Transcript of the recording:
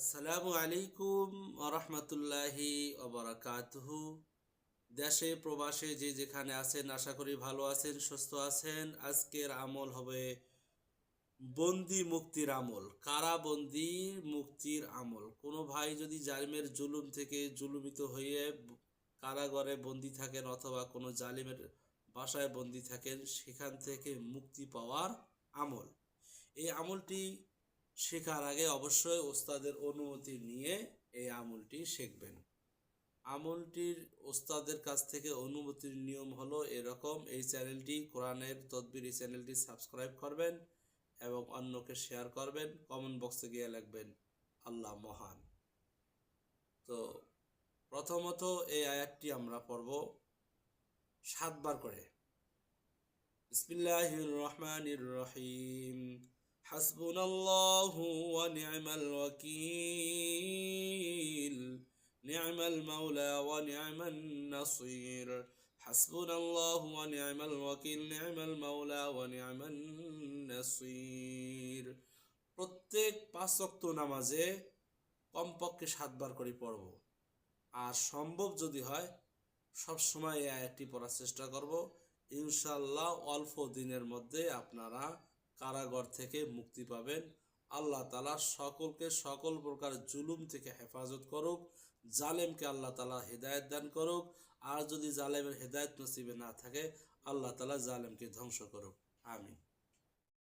আসসালামু আলাইকুম আরহামতুল্লাহি ওবারাকাতুহু। দেশে প্রবাসে যে যেখানে আছেন আশা করি ভালো আছেন, সুস্থ আছেন। আজকের আমল হবে বন্দি মুক্তির আমল, কারাবন্দি মুক্তির আমল। কোনো ভাই যদি জালিমের জুলুম থেকে জুলুমিত হয়ে কারাগারে বন্দি থাকেন অথবা কোনো জালিমের বাসায় বন্দি থাকেন, সেখান থেকে মুক্তি পাওয়ার আমল। এই আমলটি শেখার আগে অবশ্যই ওস্তাদের অনুমতি নিয়ে এই আমলটি শিখবেন। আমলটির ওস্তাদের কাছ থেকে অনুমতির নিয়ম হলো এরকম। এই চ্যানেলটি কোরআনের তদবির, এই চ্যানেলটি সাবস্ক্রাইব করবেন এবং অন্যকে শেয়ার করবেন। কমেন্ট বক্সে গিয়ে লিখবেন আল্লাহ মহান। তো প্রথমত এই আয়াতটি আমরা পড়ব 7 বার করে। বিসমিল্লাহির রহমানির রহিম। হাসবুনাল্লাহু ওয়া নি'মাল ওয়াকিল, নি'মাল মাওলা ওয়া নি'মান নাসির। হাসবুনাল্লাহু ওয়া নি'মাল ওয়াকিল, নি'মাল মাওলা ওয়া নি'মান নাসির। প্রত্যেক 5 ওয়াক্ত নামাজে কমপক্ষে 7 বার করে পড়ব। আর সম্ভব যদি হয় সব সময় এই আয়াতটি পড়ার চেষ্টা করব। ইনশাআল্লাহ অল্প দিনের মধ্যে আপনারা কারাগার থেকে মুক্তি পাবেন। আল্লাহ তাআলা সকলকে সকল প্রকার জুলুম থেকে হেফাজত করুক। জালেমকে আল্লাহ তাআলা হেদায়েত দান করুক। আর যদি জালেমের হেদায়েত নসিবে না থাকে, আল্লাহ তাআলা জালেমকে ধ্বংস করুক। আমিন।